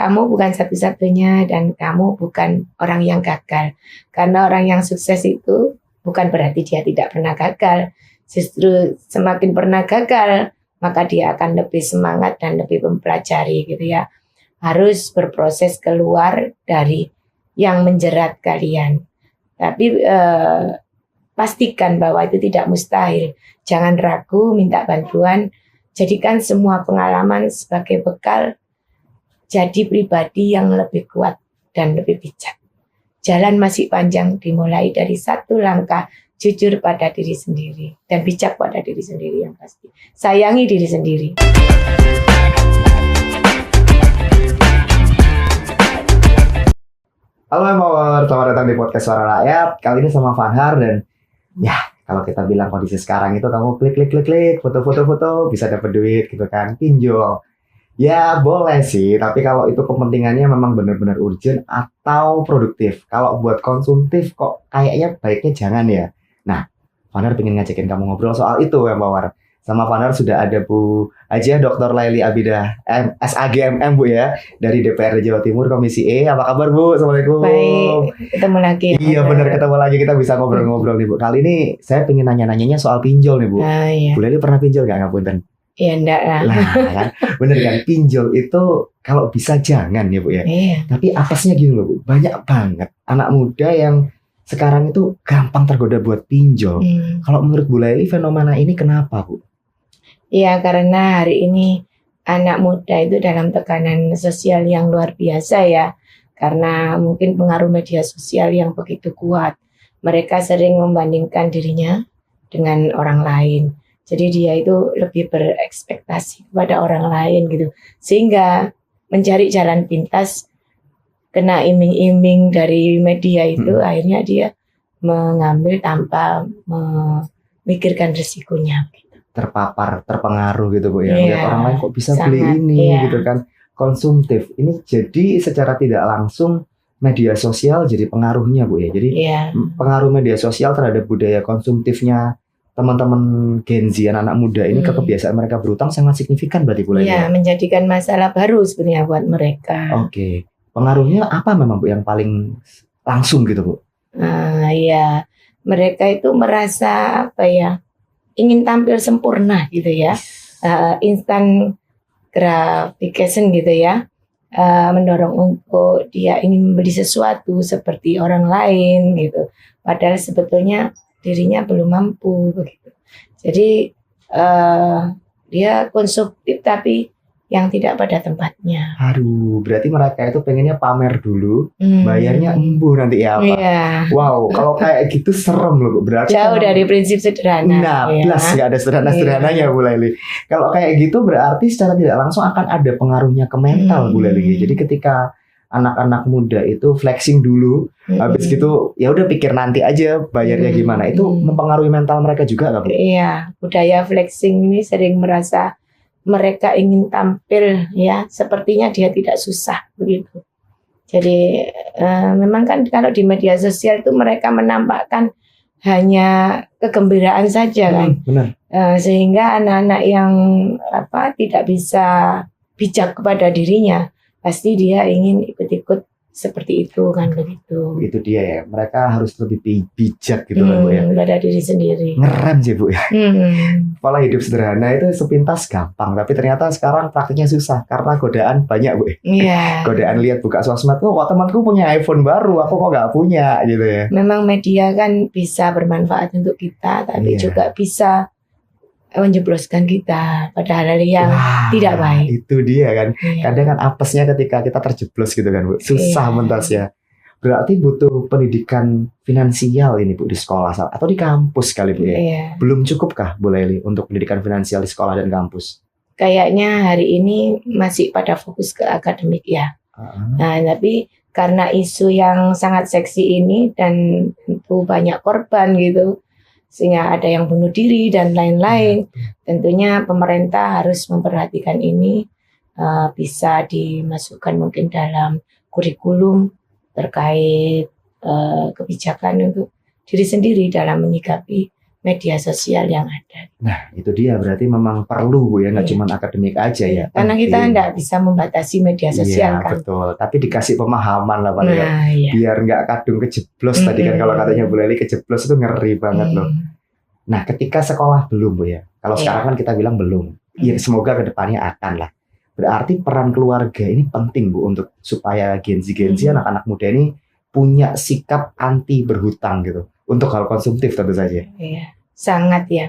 kamu bukan satu-satunya dan kamu bukan orang yang gagal. Karena orang yang sukses itu bukan berarti dia tidak pernah gagal. Justru semakin pernah gagal, maka dia akan lebih semangat dan lebih mempelajari gitu ya. Harus berproses keluar dari yang menjerat kalian. Tapi pastikan bahwa itu tidak mustahil. Jangan ragu, minta bantuan. Jadikan semua pengalaman sebagai bekal. Jadi pribadi yang lebih kuat dan lebih bijak. Jalan masih panjang, dimulai dari satu langkah. Jujur pada diri sendiri. Dan bijak pada diri sendiri yang pasti. Sayangi diri sendiri. Halo Empower, selamat datang di podcast Suara Rakyat. Kali ini sama Fanhar dan ya kalau kita bilang kondisi sekarang itu kamu klik, foto, bisa dapat duit gitu kan, pinjol. Ya boleh sih, tapi kalau itu kepentingannya memang benar-benar urgent atau produktif. Kalau buat konsumtif kok kayaknya baiknya jangan ya. Nah, Fanhar pengen ngajakin kamu ngobrol soal itu Empower. Sama Fanhar sudah ada Bu Hajiah Dr. Laili Abidah SAGMM Bu ya, dari DPRD Jawa Timur Komisi E. Apa kabar Bu? Assalamualaikum. Baik, ketemu lagi. Iya benar, ketemu lagi, kita bisa ngobrol-ngobrol nih Bu. Kali ini saya pengen nanya-nanyanya soal pinjol nih Bu. Iya. Bu Laili pernah pinjol nggak ngapunten? Iya enggak lah. Lah kan, bener kan, pinjol itu kalau bisa jangan ya Bu ya. Iya. Tapi apesnya gini loh Bu, banyak banget anak muda yang sekarang itu gampang tergoda buat pinjol. Kalau menurut Bu Laili fenomena ini kenapa Bu? Iya, karena hari ini anak muda itu dalam tekanan sosial yang luar biasa ya. Karena mungkin pengaruh media sosial yang begitu kuat. Mereka sering membandingkan dirinya dengan orang lain. Jadi dia itu lebih berekspektasi kepada orang lain gitu. Sehingga mencari jalan pintas, kena iming-iming dari media itu, akhirnya dia mengambil tanpa memikirkan risikonya. Terpengaruh gitu Bu ya, Iya, lihat orang lain kok bisa sangat, beli ini iya. gitu kan, konsumtif. Ini jadi secara tidak langsung media sosial jadi pengaruhnya Bu ya. Jadi Iya. pengaruh media sosial terhadap budaya konsumtifnya teman-teman Gen Z, anak-anak muda ini ke kebiasaan mereka berutang sangat signifikan berarti Bu Laili. Iya, menjadikan masalah baru sebenarnya buat mereka. Oke. Pengaruhnya apa memang Bu yang paling langsung gitu Bu? Iya, mereka itu merasa apa ya, ingin tampil sempurna gitu ya, instant gratification gitu ya, mendorong untuk dia ingin membeli sesuatu seperti orang lain gitu, padahal sebetulnya dirinya belum mampu begitu. Jadi dia konsumtif tapi yang tidak pada tempatnya. Aduh, berarti mereka itu pengennya pamer dulu, bayarnya embuh nanti ya Pak. Iya. Wow, kalau kayak gitu serem loh. Berarti jauh dari prinsip sederhana. Nah, plus nggak ada sederhana-sederhananya Bu Laili. Kalau kayak gitu berarti secara tidak langsung akan ada pengaruhnya ke mental Bu Laili. Jadi ketika anak-anak muda itu flexing dulu, habis gitu ya udah pikir nanti aja bayarnya gimana, itu mempengaruhi mental mereka juga nggak Bu? Iya, budaya flexing ini sering merasa mereka ingin tampil ya, sepertinya dia tidak susah begitu. Jadi memang kan kalau di media sosial itu mereka menampakkan hanya kegembiraan saja kan, benar. Sehingga anak-anak yang tidak bisa bijak kepada dirinya, pasti dia ingin ikut-ikut seperti itu kan begitu. Itu dia ya, mereka harus lebih bijak gitu kan Bu ya. Pada diri sendiri. Ngerem sih Bu ya. Pola hidup sederhana itu sepintas gampang, tapi ternyata sekarang praktiknya susah karena godaan banyak Bu. Iya. Godaan lihat buka sosmed, kok temanku punya iPhone baru, aku kok nggak punya gitu ya. Memang media kan bisa bermanfaat untuk kita, tapi juga bisa menjebloskan kita pada hal yang tidak baik. Itu dia kan. Kadang kan apesnya ketika kita terjeblos gitu kan Bu. Susah mentasnya. Berarti butuh pendidikan finansial ini Bu di sekolah atau di kampus kali Bu ya. Belum cukupkah Bu Laili untuk pendidikan finansial di sekolah dan kampus? Kayaknya hari ini masih pada fokus ke akademik ya. Nah, tapi karena isu yang sangat seksi ini dan tentu banyak korban gitu, sehingga ada yang bunuh diri dan lain-lain. Tentunya pemerintah harus memperhatikan ini, bisa dimasukkan mungkin dalam kurikulum terkait kebijakan untuk diri sendiri dalam menyikapi media sosial yang ada. Nah, itu dia berarti memang perlu Bu ya, nggak Iya. cuma akademik aja ya. Karena kita Penting. nggak bisa membatasi media sosial Iya, kan. betul. Tapi dikasih pemahaman lah paling ya. Nah, iya. Biar nggak kadung kejeblos tadi kan, kalau katanya Bu Leli kejeblos itu ngeri banget loh. Nah, ketika sekolah belum Bu ya. Kalau Iya. sekarang kan kita bilang belum. Ya semoga kedepannya akan lah. Berarti peran keluarga ini penting Bu untuk supaya Gen Z anak-anak muda ini punya sikap anti berhutang gitu. Untuk hal konsumtif tentu saja. Iya, sangat ya.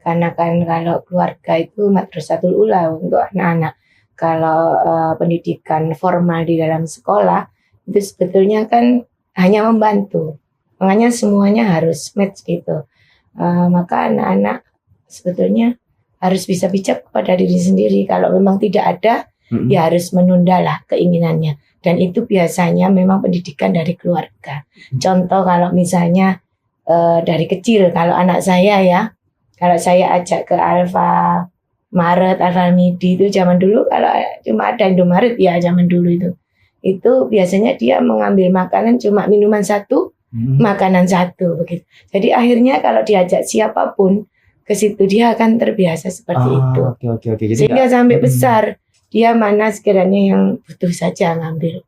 Karena kan kalau keluarga itu madrasatul ula untuk anak-anak. Kalau pendidikan formal di dalam sekolah itu sebetulnya kan hanya membantu. Makanya semuanya harus match gitu. Maka anak-anak sebetulnya harus bisa bijak pada diri sendiri. Kalau memang tidak ada, ya harus menundalah keinginannya. Dan itu biasanya memang pendidikan dari keluarga. Contoh kalau misalnya dari kecil, kalau anak saya ya, kalau saya ajak ke Alfamaret, Alfamidi itu zaman dulu kalau cuma ada Indomaret ya zaman dulu itu biasanya dia mengambil makanan cuma minuman satu, makanan satu begitu. Jadi akhirnya kalau diajak siapapun ke situ dia akan terbiasa seperti itu. Oke. Jadi Sehingga sampai besar dia mana sekiranya yang butuh saja ngambil.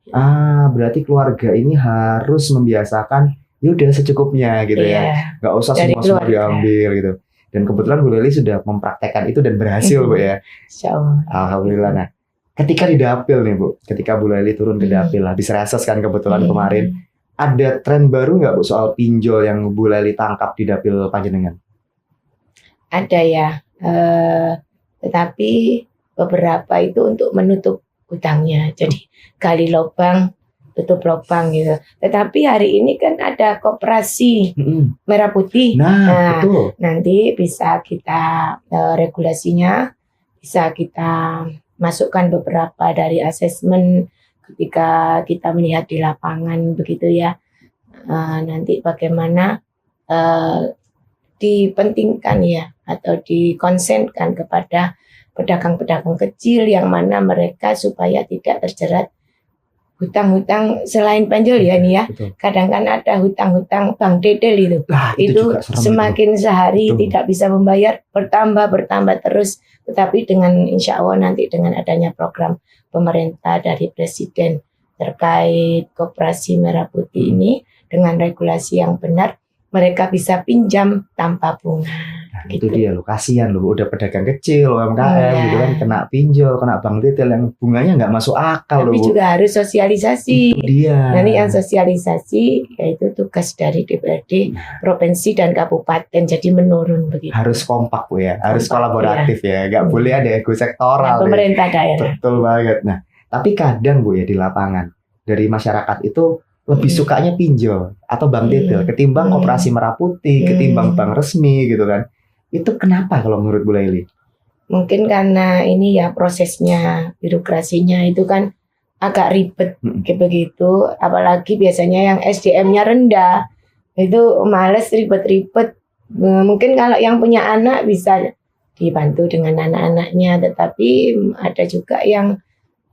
berarti keluarga ini harus membiasakan ya udah secukupnya gitu ya. Nggak usah Dari semua keluarga. diambil gitu. Dan kebetulan Bu Leli sudah mempraktekkan itu dan berhasil Bu ya. Insyaallah. Alhamdulillah. Nah, ketika di dapil nih Bu, ketika Bu Leli turun ke dapil lah, di Sereses kan kebetulan kemarin, ada tren baru nggak Bu soal pinjol yang Bu Leli tangkap di dapil Panjenengan? Ada ya, tetapi beberapa itu untuk menutup hutangnya. Jadi gali lubang, tutup lubang gitu. Tetapi hari ini kan ada koperasi merah putih. Nah, betul. Nanti bisa kita regulasinya bisa kita masukkan beberapa dari asesmen ketika kita melihat di lapangan begitu ya. Nanti bagaimana dipentingkan ya atau dikonsenkan kepada pedagang-pedagang kecil yang mana mereka supaya tidak terjerat hutang-hutang selain pinjol ya ini ya. Betul. Kadang kan ada hutang-hutang bank dedel itu. Nah, Itu juga serem semakin sehari Betul. tidak bisa membayar, bertambah terus. Tetapi dengan insya Allah nanti dengan adanya program pemerintah dari Presiden terkait koperasi merah putih ini dengan regulasi yang benar, mereka bisa pinjam tanpa bunga. Nah, itu dia loh, kasihan loh, udah pedagang kecil, UMKM gitu kan, kena pinjol, kena bank retail yang bunganya nggak masuk akal loh. Tapi juga harus sosialisasi. Itu dia. Nanti yang sosialisasi yaitu tugas dari DPRD provinsi dan kabupaten, jadi menurun begitu. Harus kompak Bu ya, harus Kompak, kolaboratif ya, nggak boleh ada ego sektoral. Pemerintah daerah. Betul banget. Nah, tapi kadang Bu ya di lapangan dari masyarakat itu lebih sukanya pinjol atau bank retail ketimbang koperasi merah putih, ketimbang bank resmi gitu kan. Itu kenapa kalau menurut Bu Leli? Mungkin karena ini ya prosesnya, birokrasinya itu kan agak ribet kayak begitu. Apalagi biasanya yang SDM-nya rendah, itu males ribet-ribet. Mungkin kalau yang punya anak bisa dibantu dengan anak-anaknya, tetapi ada juga yang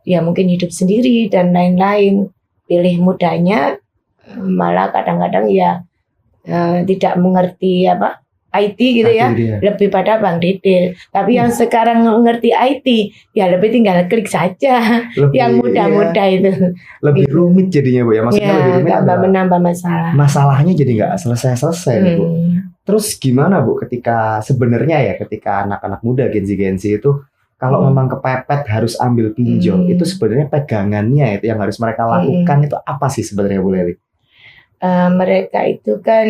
ya mungkin hidup sendiri dan lain-lain. Pilih mudanya malah kadang-kadang ya tidak mengerti apa IT gitu ya, lebih pada bank retail. Tapi yang sekarang mengerti IT ya lebih tinggal klik saja. Lebih, yang mudah-mudah itu lebih rumit jadinya Bu ya, maksudnya lebih rumit tambah menambah masalah. Masalahnya jadi nggak selesai-selesai Bu. Terus gimana Bu ketika sebenarnya ya ketika anak-anak muda Gen Z itu kalau memang kepepet harus ambil pinjol, itu sebenarnya pegangannya itu yang harus mereka lakukan itu apa sih sebenarnya Bu Leli? Mereka itu kan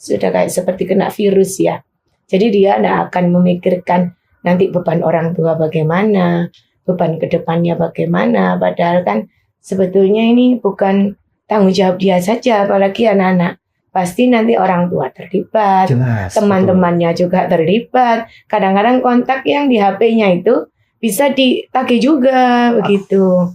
sudah kayak seperti kena virus ya. Jadi dia tidak akan memikirkan nanti beban orang tua bagaimana, beban kedepannya bagaimana. Padahal kan sebetulnya ini bukan tanggung jawab dia saja, apalagi anak-anak. Pasti nanti orang tua terlibat, teman-temannya juga terlibat. Kadang-kadang kontak yang di HP-nya itu bisa ditagih juga begitu.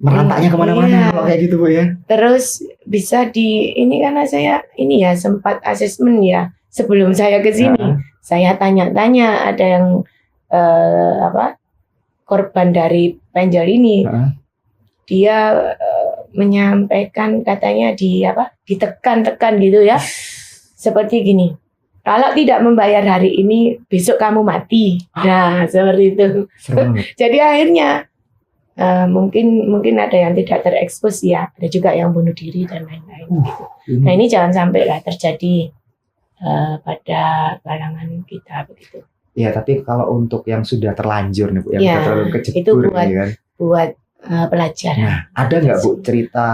Merantaknya kemana-mana kalau kayak gitu Bu ya. Terus bisa ini karena saya ini ya sempat asesmen ya sebelum saya ke sini. Saya tanya-tanya ada yang korban dari pinjol ini. Dia menyampaikan katanya ditekan gitu ya. seperti gini. Kalau tidak membayar hari ini, besok kamu mati. Nah, seperti itu. Serem banget. Jadi akhirnya mungkin ada yang tidak terekspos ya, ada juga yang bunuh diri dan lain-lain. Gitu. Nah ini jangan sampai lah terjadi pada kalangan kita begitu. Ya, tapi kalau untuk yang sudah terlanjur nih Bu, yang Ya, sudah terlalu itu kecebur ini kan. buat pelajaran. Nah, ada nggak Bu cerita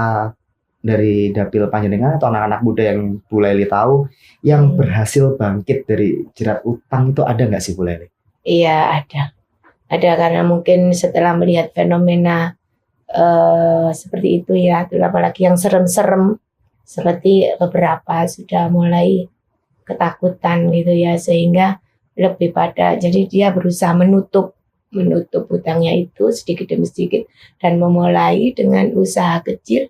dari dapil panjenengan atau anak-anak muda yang Bu Lely tahu yang berhasil bangkit dari jerat utang itu ada nggak sih Bu Lely? Iya ada karena mungkin setelah melihat fenomena seperti itu ya, apalagi yang serem-serem seperti beberapa sudah mulai ketakutan gitu ya, sehingga lebih pada jadi dia berusaha menutup hutangnya itu sedikit demi sedikit dan memulai dengan usaha kecil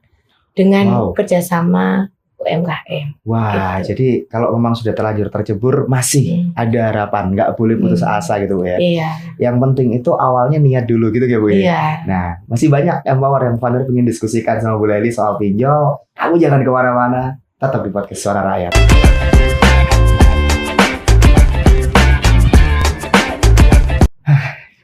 dengan kerjasama UMKM. Wah, gitu. jadi kalau memang sudah terlanjur tercebur masih ada harapan, nggak boleh putus asa gitu Bu ya. Iya. Yang penting itu awalnya niat dulu gitu ya Bu ya. Iya. Nah, masih banyak empower yang founder pengen diskusikan sama Bu Lely soal pinjol. Kamu jangan kemana-mana, tetap di podcast Suara Rakyat.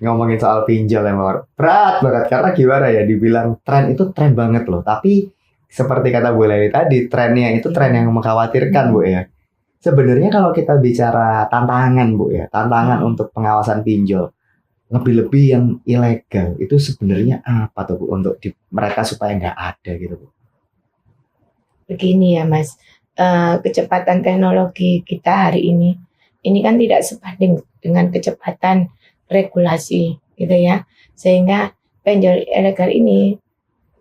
Ngomongin soal pinjol emang berat banget karena gimana ya, dibilang tren itu tren banget loh, tapi seperti kata Bu Lely tadi, trennya itu tren yang mengkhawatirkan Bu ya. Sebenarnya kalau kita bicara tantangan Bu ya, tantangan untuk pengawasan pinjol, lebih-lebih yang ilegal itu sebenarnya apa tuh Bu untuk mereka supaya nggak ada gitu Bu? Begini ya Mas, kecepatan teknologi kita hari ini kan tidak sebanding dengan kecepatan regulasi gitu ya, sehingga pinjol ilegal ini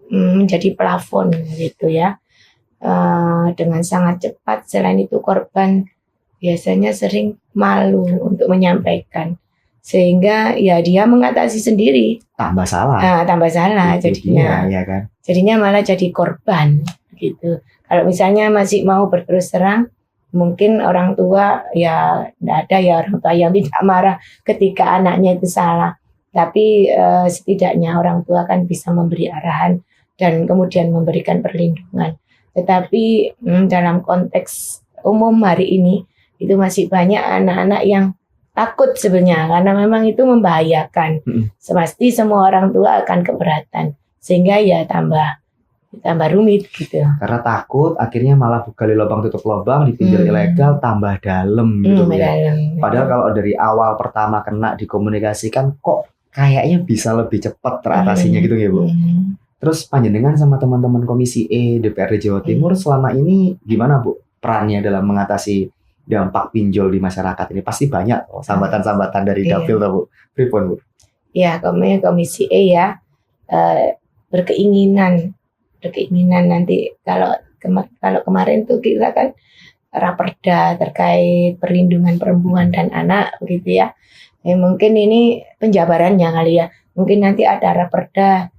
menjadi plafon gitu ya, dengan sangat cepat. Selain itu korban biasanya sering malu untuk menyampaikan, sehingga ya dia mengatasi sendiri, tambah salah jadinya ya kan? Jadinya malah jadi korban gitu. Kalau misalnya masih mau berterus terang, mungkin orang tua ya tidak ada ya orang tua yang tidak marah ketika anaknya itu salah, tapi setidaknya orang tua kan bisa memberi arahan dan kemudian memberikan perlindungan. Tetapi dalam konteks umum hari ini itu masih banyak anak-anak yang takut sebenarnya karena memang itu membahayakan. Pasti semua orang tua akan keberatan, sehingga ya tambah rumit gitu. Karena takut akhirnya malah gali lubang tutup lubang di pinjol ilegal tambah dalam gitu ya. Padahal kalau dari awal pertama kena dikomunikasikan kok kayaknya bisa lebih cepat teratasinya gitu ya Bu. Terus panjenengan sama teman-teman Komisi E DPRD Jawa Timur selama ini gimana Bu perannya dalam mengatasi dampak pinjol di masyarakat ini? Pasti banyak sambatan-sambatan dari dapil Bu. Pripun Bu? Ya, Komisi E ya berkeinginan nanti kalau kemarin tuh kita kan raperda terkait perlindungan perempuan dan anak begitu ya. Mungkin ini penjabarannya kali ya. Mungkin nanti ada raperda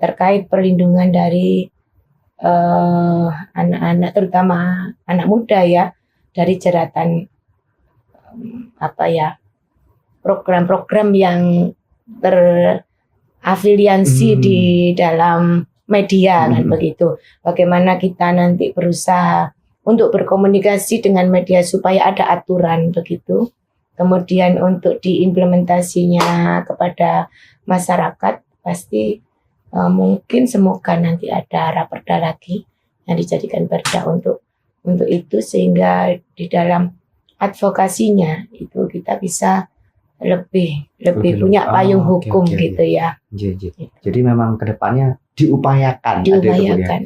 terkait perlindungan dari anak-anak, terutama anak muda ya, dari jeratan program-program yang terafiliasi di dalam media kan begitu. Bagaimana kita nanti berusaha untuk berkomunikasi dengan media supaya ada aturan begitu. Kemudian untuk diimplementasinya kepada masyarakat pasti mungkin semoga nanti ada raperda lagi yang dijadikan perda untuk itu, sehingga di dalam advokasinya itu kita bisa lebih punya payung hukum gitu ya. Jadi memang kedepannya diupayakan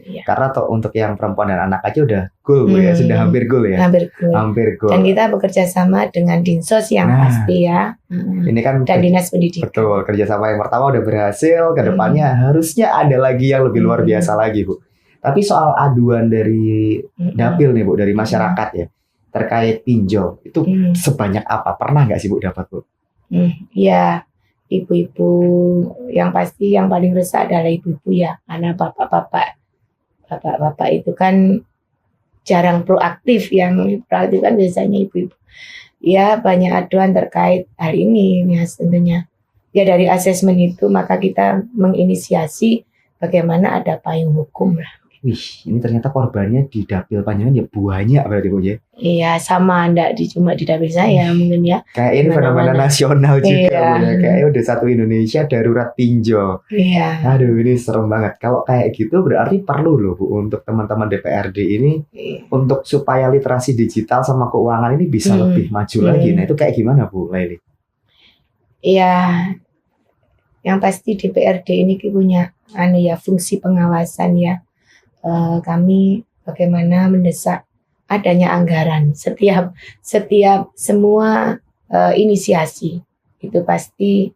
ya. Karena untuk yang perempuan dan anak aja udah goal Bu ya, sudah hampir goal ya. Hampir goal. Dan kita bekerja sama dengan Dinsos yang pasti ya. Ini kan dan Dinas Pendidikan. Betul, kerjasama yang pertama udah berhasil, kedepannya harusnya ada lagi yang lebih luar biasa lagi Bu. Tapi soal aduan dari dapil nih Bu, dari masyarakat ya, terkait pinjol, itu sebanyak apa? Pernah nggak sih Bu dapat Bu? Ya, ibu-ibu yang pasti yang paling resah adalah ibu-ibu ya, karena bapak-bapak itu kan jarang proaktif, yang proaktif kan biasanya ibu-ibu. Ya, banyak aduan terkait hal ini ya tentunya. Ya dari asesmen itu maka kita menginisiasi bagaimana ada payung hukum lah. Wih, ini ternyata korbannya di dapil Panjenengan ya banyak berarti Bu ya. Iya, sama enggak cuma di dapil saya mungkin ya. Kayak ini Mana-mana. fenomena nasional juga Iya. Bu ya. Kayak udah satu Indonesia darurat pinjol. Iya. Aduh, ini serem banget. Kalau kayak gitu berarti perlu loh Bu untuk teman-teman DPRD ini untuk supaya literasi digital sama keuangan ini bisa lebih maju lagi. Nah, itu kayak gimana Bu Laili? Iya. Yang pasti DPRD ini punya fungsi pengawasan ya. Kami bagaimana mendesak adanya anggaran setiap semua inisiasi itu pasti,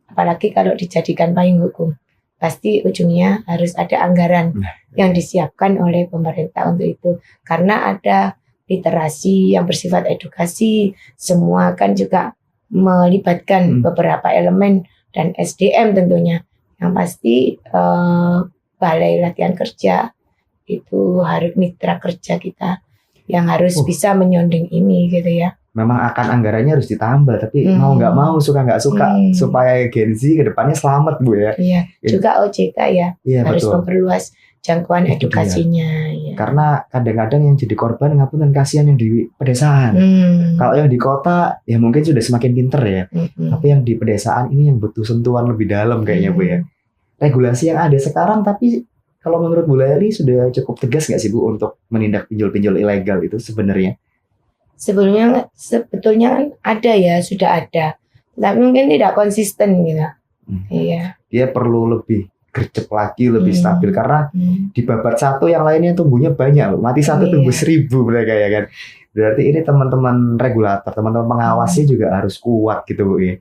apalagi kalau dijadikan payung hukum, pasti ujungnya harus ada anggaran yang disiapkan oleh pemerintah untuk itu, karena ada literasi yang bersifat edukasi, semua kan juga melibatkan beberapa elemen dan SDM tentunya. Yang pasti Balai Latihan Kerja itu harus mitra kerja kita yang harus bisa menyonding ini gitu ya. Memang akan anggarannya harus ditambah, tapi mau nggak mau, suka nggak suka, supaya Gen Z ke depannya selamat Bu ya. Iya, juga OJK ya, harus betul. memperluas jangkauan edukasinya. Ya. Karena kadang-kadang yang jadi korban ngapunten kasihan yang di pedesaan. Kalau yang di kota ya mungkin sudah semakin pinter ya, tapi yang di pedesaan ini yang butuh sentuhan lebih dalam kayaknya Bu ya. Regulasi yang ada sekarang, tapi kalau menurut Bu Laili sudah cukup tegas nggak sih Bu untuk menindak pinjol-pinjol ilegal itu sebenarnya? Sebetulnya kan ada ya, sudah ada, tapi mungkin tidak konsisten gitu. Iya. Dia perlu lebih gercep lagi, lebih stabil, karena di babat satu yang lainnya tumbuhnya banyak, mati satu tumbuh 1000 mereka ya kan. Berarti ini teman-teman regulator, teman-teman pengawasnya juga harus kuat gitu Bu ya.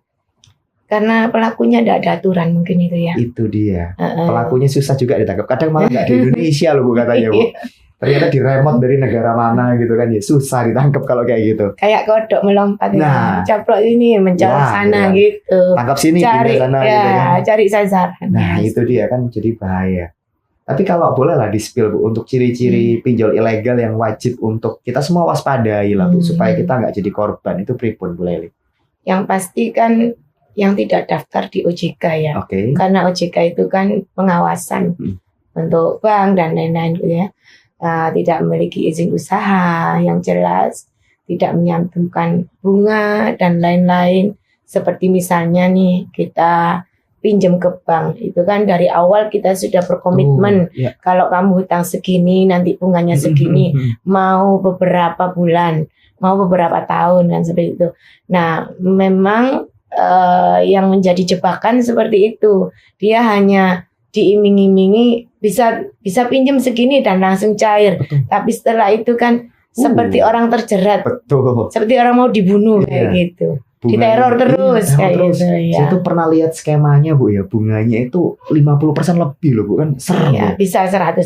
Karena pelakunya tidak ada aturan mungkin itu ya. Itu dia. Pelakunya susah juga ditangkap. Kadang malah nggak di Indonesia loh Bu katanya Bu. Ternyata diremot dari negara mana gitu kan ya, susah ditangkap kalau kayak gitu. Kayak kodok melompat, caplok ini mencolok sana gitu. Tangkap sini, cari pindah sana ya, gitu kan. Cari sasaran. Nah itu dia kan jadi bahaya. Tapi kalau boleh lah di-spill Bu untuk ciri-ciri pinjol ilegal yang wajib untuk kita semua waspadai lah Bu, supaya kita nggak jadi korban, itu pripun Bu Laili? Yang pasti kan yang tidak daftar di OJK ya. Karena OJK itu kan pengawasan untuk bank dan lain-lain gitu ya. Tidak memiliki izin usaha yang jelas, tidak menyantumkan bunga dan lain-lain. Seperti misalnya nih kita pinjam ke bank, itu kan dari awal kita sudah berkomitmen kalau kamu hutang segini nanti bunganya segini, mau beberapa bulan, mau beberapa tahun kan seperti itu. Nah memang yang menjadi jebakan seperti itu, dia hanya diiming-imingi bisa pinjam segini dan langsung cair. Tapi setelah itu kan seperti orang terjerat. Seperti orang mau dibunuh kayak gitu. Diteror terus kayak gitu ya. Saya tuh pernah lihat skemanya Bu ya, bunganya itu 50% lebih loh Bu, kan serem ya. Bisa 100%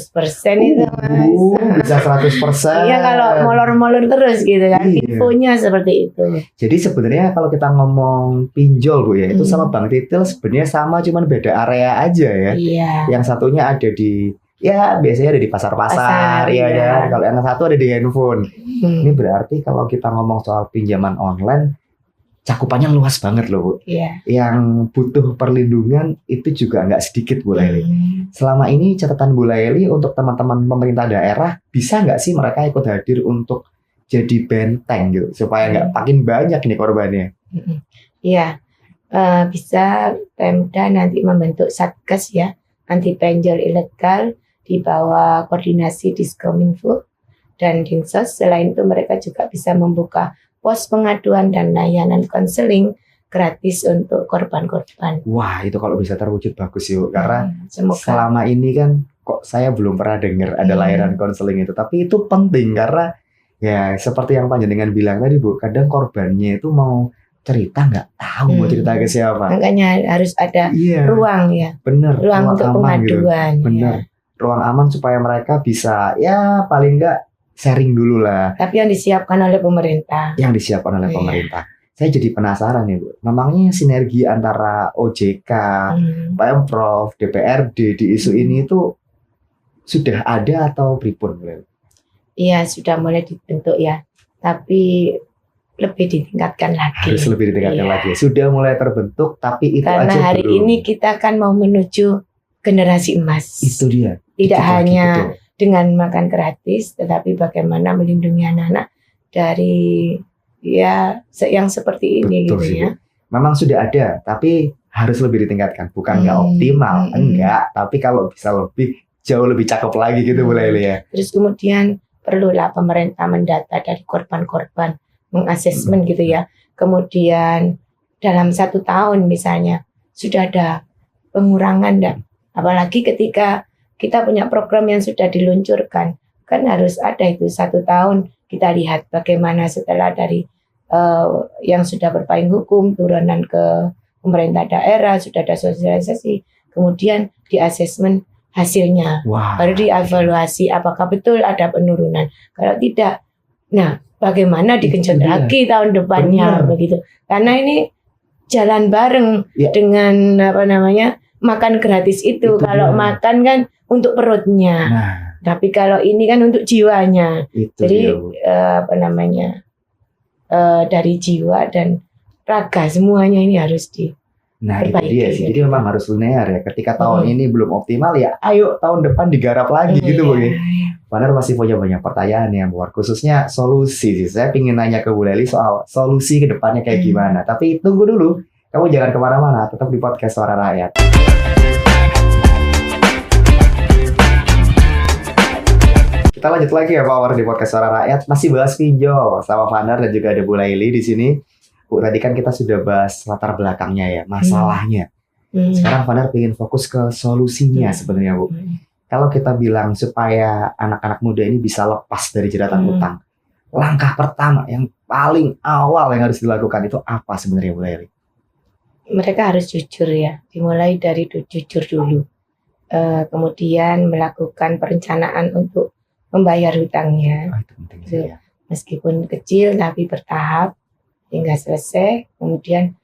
itu Mas. Bisa 100%. Iya kalau molor-molor terus gitu kan. Infonya seperti itu. Jadi sebenarnya kalau kita ngomong pinjol Bu ya, itu sama bank titil sebenarnya sama, cuman beda area aja ya. Yang satunya ada di biasanya ada di pasar-pasar ya. Kalau yang satu ada di handphone. Ini berarti kalau kita ngomong soal pinjaman online, cakupannya luas banget loh Bu. Yang butuh perlindungan itu juga nggak sedikit Bu Laili. Selama ini catatan Bu Laili untuk teman-teman pemerintah daerah, bisa nggak sih mereka ikut hadir untuk jadi benteng gitu, supaya nggak makin banyak nih korbannya? Iya, bisa Pemda nanti membentuk satgas ya, anti pinjol ilegal di bawah koordinasi Diskominfo dan Dinsos. Selain itu mereka juga bisa membuka pos pengaduan dan layanan konseling gratis untuk korban-korban. Wah, itu kalau bisa terwujud bagus sih Bu. Karena selama ini kan kok saya belum pernah dengar ada layanan konseling itu. Tapi itu penting karena ya seperti yang Panjenengan bilang tadi Bu, kadang korbannya itu mau cerita nggak tahu mau cerita ke siapa. Makanya harus ada ruang ya. Bener. Ruang untuk pengaduan. Gitu. Bener. Ruang aman supaya mereka bisa ya paling nggak sharing dulu lah. Tapi yang disiapkan oleh pemerintah. Pemerintah. Saya jadi penasaran nih Bu. Memangnya sinergi antara OJK, Pemprov, DPRD di isu ini itu sudah ada atau pripun? Iya, sudah mulai dibentuk ya. Tapi lebih ditingkatkan lagi. Harus lebih ditingkatkan lagi. Sudah mulai terbentuk, tapi itu karena aja hari belum. ini kita kan mau menuju generasi emas. Itu dia. Tidak hanya dengan makan gratis, tetapi bagaimana melindungi anak-anak dari yang seperti ini. Betul gitu sih, ya. Bu. Memang sudah ada, tapi harus lebih ditingkatkan. Bukan nggak optimal, enggak. Tapi kalau bisa jauh lebih cakep lagi gitu, Bu Lely ya. Terus kemudian perlulah pemerintah mendata dari korban-korban, mengasesmen gitu ya. Kemudian dalam 1 tahun misalnya sudah ada pengurangan, apalagi ketika kita punya program yang sudah diluncurkan, kan harus ada itu 1 tahun kita lihat bagaimana setelah dari yang sudah berpayung hukum turunan ke pemerintah daerah, sudah ada sosialisasi, kemudian di asesmen hasilnya, baru dievaluasi apakah betul ada penurunan. Kalau tidak, nah bagaimana digenjot lagi tahun depannya. Begitu. Karena ini jalan bareng dengan makan gratis itu. Kalau makan kan untuk perutnya, tapi kalau ini kan untuk jiwanya. Jadi dari jiwa dan raga semuanya ini harus itu dia sih. Jadi memang harus linear ya. Ketika tahun ini belum optimal ya, ayo tahun depan digarap lagi gitu, Bu. Padahal masih punya banyak pertanyaan yang buat khususnya solusi sih. Saya ingin nanya ke Bu Lely soal solusi ke depannya kayak gimana. Tapi tunggu dulu, kamu jangan kemana-mana, tetap di podcast Suara Rakyat. Kita lanjut lagi ya Pak War di podcast Suara Rakyat, masih bahas pinjol sama Fahnar dan juga ada Bu Lely di sini. Bu, tadi kan kita sudah bahas latar belakangnya ya, masalahnya. Sekarang Fahnar ingin fokus ke solusinya sebenarnya, Bu. Kalau kita bilang supaya anak-anak muda ini bisa lepas dari jeratan utang, langkah pertama yang paling awal yang harus dilakukan itu apa sebenarnya, Bu Lely? Mereka harus jujur ya, dimulai dari jujur dulu. Kemudian melakukan perencanaan untuk membayar hutangnya. Itu penting ya. Meskipun kecil tapi bertahap hingga selesai. Kemudian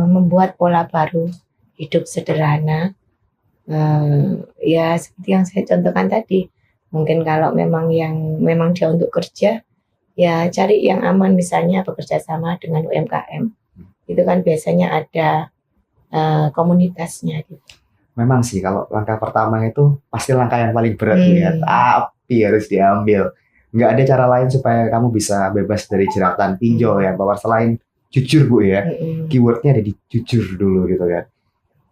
membuat pola baru, hidup sederhana. Ya seperti yang saya contohkan tadi. Mungkin kalau memang dia untuk kerja, ya cari yang aman, misalnya bekerja sama dengan UMKM. Itu kan biasanya ada komunitasnya gitu. Memang sih kalau langkah pertama itu pasti langkah yang paling berat ya, tapi harus diambil. Nggak ada cara lain supaya kamu bisa bebas dari jeratan pinjol ya, bahwa selain jujur, Bu ya. Keywordnya ada di jujur dulu gitu kan.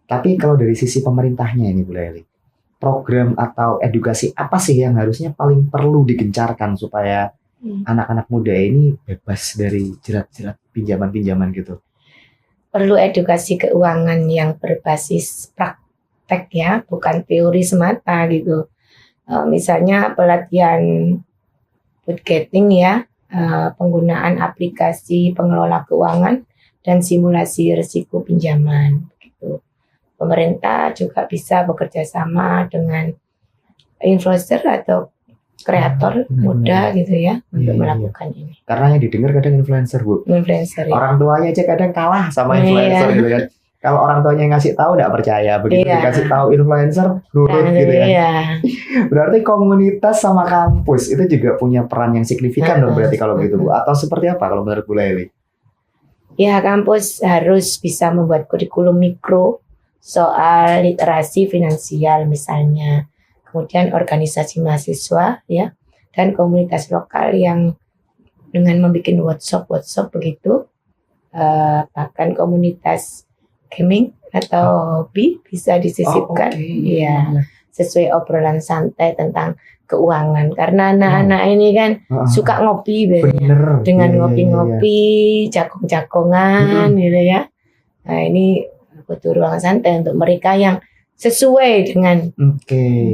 Tapi kalau dari sisi pemerintahnya ini, Bu Lely, program atau edukasi apa sih yang harusnya paling perlu digencarkan supaya anak-anak muda ini bebas dari jerat-jerat pinjaman-pinjaman gitu? Perlu edukasi keuangan yang berbasis praktek ya, bukan teori semata gitu. Misalnya pelatihan budgeting ya, penggunaan aplikasi pengelola keuangan dan simulasi risiko pinjaman. Gitu. Pemerintah juga bisa bekerja sama dengan influencer atau kreator muda gitu ya untuk melakukan ini. Karena yang didengar kadang influencer, Bu. Influencer ya. Orang tuanya aja kadang kalah sama influencer gitu kan. Kalau orang tuanya yang ngasih tahu nggak percaya, begitu dikasih tahu influencer nurut gitu kan. Berarti komunitas sama kampus itu juga punya peran yang signifikan dong berarti kalau begitu, Bu. Atau seperti apa kalau menurut Bu Lely? Ya, kampus harus bisa membuat kurikulum mikro soal literasi finansial misalnya. Kemudian organisasi mahasiswa ya dan komunitas lokal yang dengan membuat workshop begitu, bahkan komunitas gaming atau hobi bisa disisipkan ya sesuai obrolan santai tentang keuangan, karena anak-anak ini kan suka ngopi biasanya dengan ngopi-ngopi jagung-jagongan gitu ya. Nah ini butuh ruang santai untuk mereka yang sesuai dengan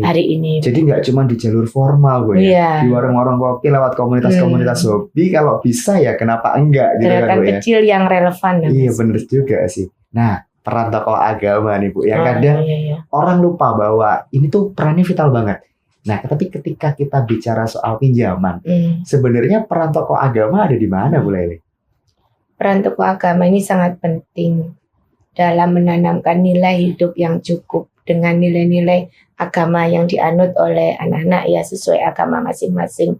hari ini. Jadi nggak cuma di jalur formal, Bu ya. Di warung-warung kopi lewat komunitas-komunitas hobi, kalau bisa ya kenapa enggak gitu kan, Bu ya. Kecil yang relevan. Iya bener juga sih. Nah, peran tokoh agama nih, Bu. Yang kadang orang lupa bahwa ini tuh perannya vital banget. Nah, tapi ketika kita bicara soal pinjaman, sebenarnya peran tokoh agama ada di mana, Bu Lely? Peran tokoh agama ini sangat penting dalam menanamkan nilai hidup yang cukup dengan nilai-nilai agama yang dianut oleh anak-anak ya, sesuai agama masing-masing,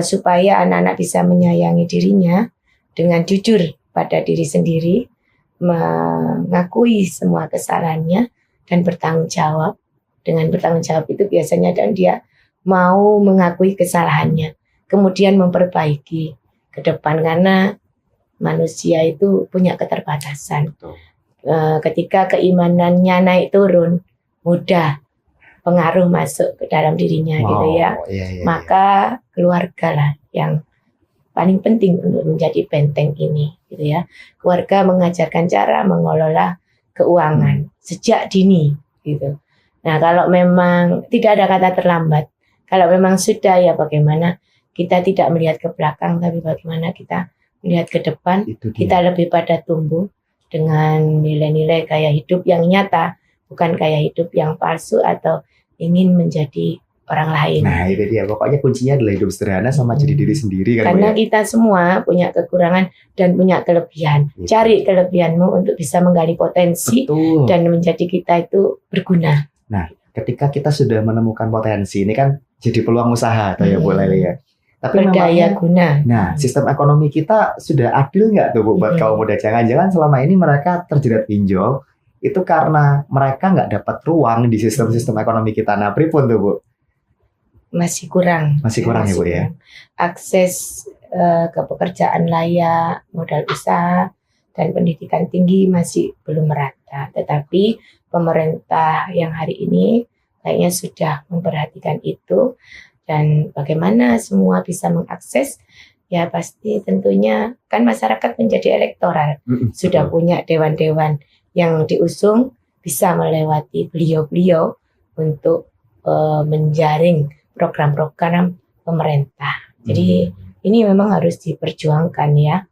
supaya anak-anak bisa menyayangi dirinya dengan jujur pada diri sendiri, mengakui semua kesalahannya dan bertanggung jawab. Dengan bertanggung jawab itu biasanya dan dia mau mengakui kesalahannya, kemudian memperbaiki ke depan, karena manusia itu punya keterbatasan. Betul. Ketika keimanannya naik turun, mudah pengaruh masuk ke dalam dirinya gitu ya. Iya. Maka keluarga lah yang paling penting untuk menjadi benteng ini gitu ya. Keluarga mengajarkan cara mengelola keuangan sejak dini gitu. Nah, kalau memang tidak ada kata terlambat, kalau memang sudah, ya bagaimana kita tidak melihat ke belakang, tapi bagaimana kita melihat ke depan. Itu dia. Kita lebih pada tumbuh dengan nilai-nilai gaya hidup yang nyata, bukan gaya hidup yang palsu atau ingin menjadi orang lain. Nah, itu dia. Pokoknya kuncinya adalah hidup sederhana sama jadi diri sendiri kan, Karena Bu, ya? kita semua punya kekurangan dan punya kelebihan. Gitu. Cari kelebihanmu untuk bisa menggali potensi Betul. dan menjadi kita itu berguna. Ketika kita sudah menemukan potensi, ini kan jadi peluang usaha atau ya Bu Leli ya. Tapi Berdaya memangnya, guna. nah, sistem ekonomi kita sudah adil nggak tuh Bu buat kaum muda? Jangan-jangan selama ini mereka terjerat pinjol itu karena mereka nggak dapat ruang di sistem-sistem ekonomi kita. Nah, pripun tuh Bu? Masih kurang. Masih kurang ya Bu ya? kurang. Akses ke pekerjaan layak, modal usaha, dan pendidikan tinggi masih belum merata. Tetapi pemerintah yang hari ini kayaknya sudah memperhatikan itu, dan bagaimana semua bisa mengakses, ya pasti tentunya kan masyarakat menjadi elektoral. Sudah Betul. punya dewan-dewan yang diusung, bisa melewati beliau-beliau untuk menjaring program-program pemerintah. Jadi ini memang harus diperjuangkan ya,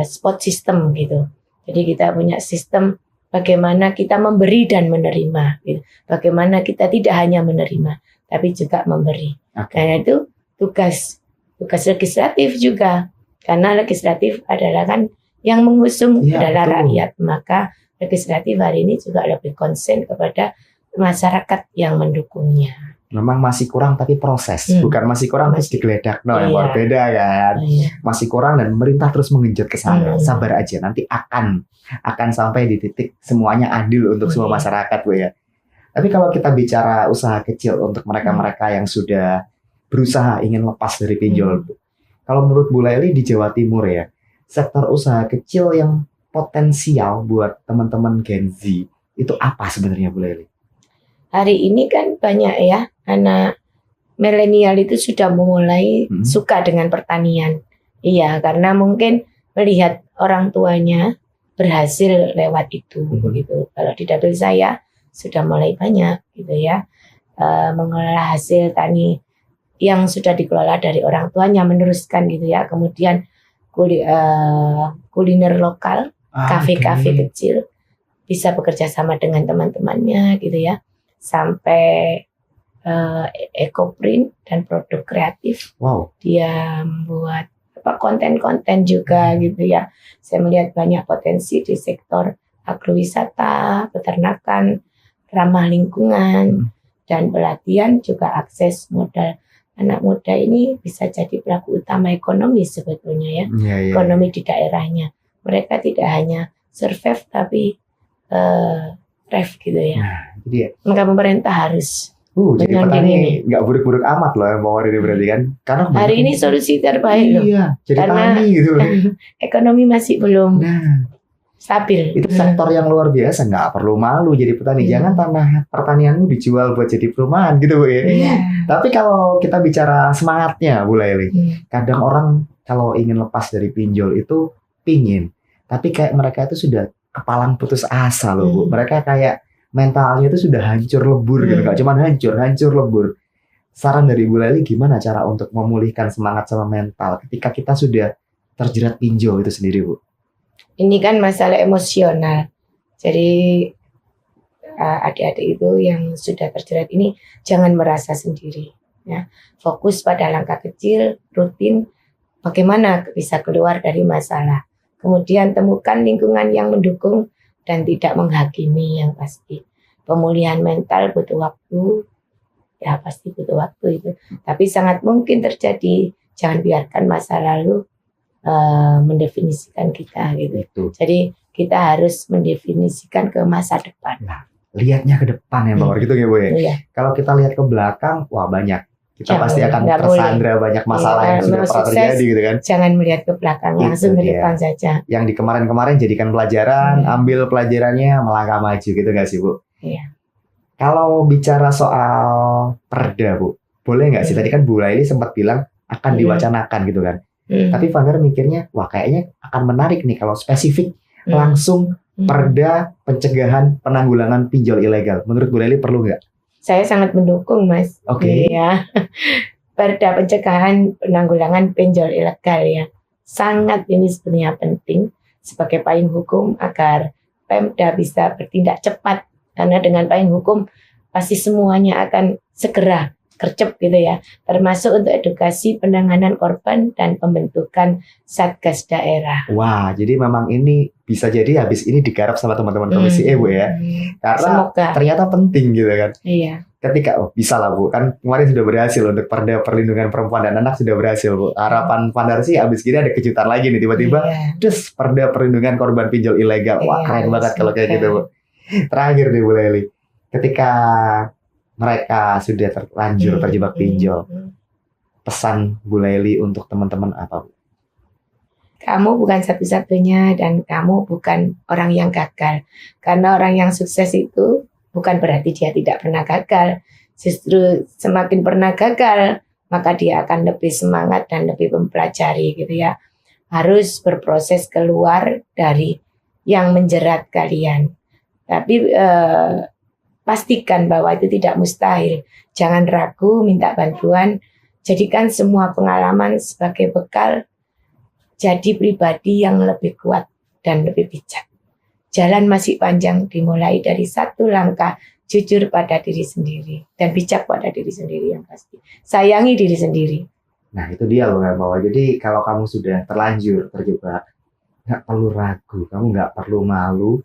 spot system gitu. Jadi kita punya sistem bagaimana kita memberi dan menerima gitu. Bagaimana kita tidak hanya menerima tapi juga memberi. Karena itu tugas legislatif juga, karena legislatif adalah kan yang mengusung adalah rakyat. Maka legislatif hari ini juga lebih konsen kepada masyarakat yang mendukungnya. Memang masih kurang tapi proses, bukan masih kurang terus digeledak. No, yang berbeda kan. Masih kurang dan pemerintah terus mengenjot ke sana. Sabar aja, nanti akan sampai di titik semuanya adil untuk semua masyarakat, Bu ya. Tapi kalau kita bicara usaha kecil untuk mereka-mereka yang sudah berusaha ingin lepas dari pinjol, Bu. Kalau menurut Bu Leli di Jawa Timur ya, sektor usaha kecil yang potensial buat teman-teman Gen Z itu apa sebenarnya, Bu Leli? Hari ini kan banyak ya anak milenial itu sudah mulai suka dengan pertanian. Iya, karena mungkin melihat orang tuanya berhasil lewat itu begitu. Kalau di dapil saya sudah mulai banyak gitu ya, mengelola hasil tani yang sudah dikelola dari orang tuanya, meneruskan gitu ya. Kemudian kuliner lokal, kafe-kafe kecil bisa bekerja sama dengan teman-temannya gitu ya, sampai ekoprint dan produk kreatif. Dia membuat konten-konten juga gitu ya. Saya melihat banyak potensi di sektor agrowisata, peternakan, ramah lingkungan, dan pelatihan juga akses modal. Anak muda ini bisa jadi pelaku utama ekonomi sebetulnya ya. Ekonomi di daerahnya. Mereka tidak hanya survive tapi thrive gitu ya. Maka pemerintah harus jadi petani nggak buruk-buruk amat loh yang mau ini berarti kan. Karena hari ini solusi terbaik loh. Jadi karena tani gitu. Ekonomi masih belum stabil. Itu sektor yang luar biasa, nggak perlu malu jadi petani. Jangan tanah pertanianmu dijual buat jadi perumahan gitu Bu ya. Tapi kalau kita bicara semangatnya Bu Leli, kadang orang kalau ingin lepas dari pinjol itu pingin, tapi kayak mereka itu sudah kepalang putus asa loh Bu. Mereka kayak mentalnya itu sudah hancur lebur gitu, nggak cuma hancur lebur. Saran dari Bu Leli gimana cara untuk memulihkan semangat sama mental ketika kita sudah terjerat pinjol itu sendiri Bu? Ini kan masalah emosional. Jadi adik-adik itu yang sudah terjerat ini jangan merasa sendiri. Ya. Fokus pada langkah kecil, rutin, bagaimana bisa keluar dari masalah. Kemudian temukan lingkungan yang mendukung dan tidak menghakimi yang pasti. Pemulihan mental butuh waktu, ya pasti butuh waktu itu. Tapi sangat mungkin terjadi. Jangan biarkan masa lalu mendefinisikan kita gitu. Jadi kita harus mendefinisikan ke masa depan. lihatnya ke depan ya, Bawar, gitu ya, Bu ya. Iya. Kalau kita lihat ke belakang, wah banyak. Kita Jangan, pasti akan nggak tersandra banyak masalah Iya, yang sudah mau pernah sukses, terjadi gitu kan. Jangan melihat ke belakang, Itu langsung ke dia. depan saja. Yang di kemarin-kemarin jadikan pelajaran, ambil pelajarannya, melangkah maju gitu nggak sih, Bu? Iya. Kalau bicara soal perda, Bu, boleh nggak sih? Tadi kan Bu Laili sempat bilang akan diwacanakan gitu kan. Tapi Vander mikirnya, wah kayaknya akan menarik nih kalau spesifik langsung perda pencegahan penanggulangan pinjol ilegal. Menurut Bu Laili perlu nggak? Saya sangat mendukung, Mas. Oke. Iya. Perda pencegahan penanggulangan pinjol ilegal ya. Sangat ini sebenarnya penting sebagai payung hukum agar Pemda bisa bertindak cepat. Karena dengan payung hukum pasti semuanya akan segera gercep gitu ya. Termasuk untuk edukasi penanganan korban dan pembentukan satgas daerah. Wah, jadi memang ini bisa jadi habis ini digarap sama teman-teman Komisi E, Bu ya. Karena Semoga. ternyata penting gitu kan. Iya. Ketika, bisa lah Bu, kan kemarin sudah berhasil untuk perda perlindungan perempuan dan anak sudah berhasil Bu. Harapan Vander sih habis gini ada kejutan lagi nih tiba-tiba. Terus perda perlindungan korban pinjol ilegal. Wah, keren banget kalau kayak gitu Bu. Terakhir nih Bu Laili, ketika mereka sudah terlanjur terjebak pinjol, pesan Bu Laili untuk teman-teman apa Bu? Kamu bukan satu-satunya dan kamu bukan orang yang gagal. Karena orang yang sukses itu bukan berarti dia tidak pernah gagal. Justru semakin pernah gagal, maka dia akan lebih semangat dan lebih mempelajari gitu ya. Harus berproses keluar dari yang menjerat kalian. Tapi pastikan bahwa itu tidak mustahil. Jangan ragu, minta bantuan. Jadikan semua pengalaman sebagai bekal. Jadi pribadi yang lebih kuat dan lebih bijak. Jalan masih panjang, dimulai dari satu langkah, jujur pada diri sendiri dan bijak pada diri sendiri yang pasti. Sayangi diri sendiri. Nah itu dia loh bahwa jadi kalau kamu sudah terlanjur terjebak, nggak perlu ragu, kamu nggak perlu malu,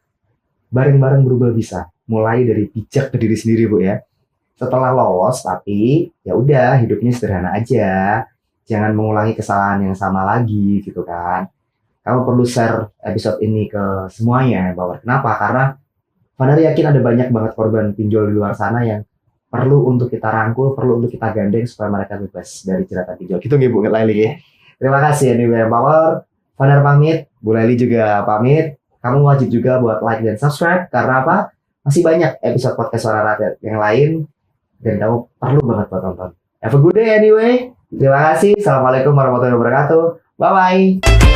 bareng-bareng berubah bisa. Mulai dari bijak ke diri sendiri Bu ya. Setelah lolos tapi ya udah hidupnya sederhana aja. Jangan mengulangi kesalahan yang sama lagi gitu kan. Kamu perlu share episode ini ke semuanya bahwa kenapa? Karena Vander yakin ada banyak banget korban pinjol di luar sana yang perlu untuk kita rangkul, perlu untuk kita gandeng supaya mereka bebas dari jeratan pinjol. Gitu nih Bu Laili ya. Terima kasih ya nih Power. Vander pamit, Bu Laili juga pamit. Kamu wajib juga buat like dan subscribe karena apa? Masih banyak episode podcast Suara Rakyat yang lain dan kamu perlu banget buat tonton. Have a good day anyway. Terima kasih. Assalamualaikum warahmatullahi wabarakatuh. Bye-bye.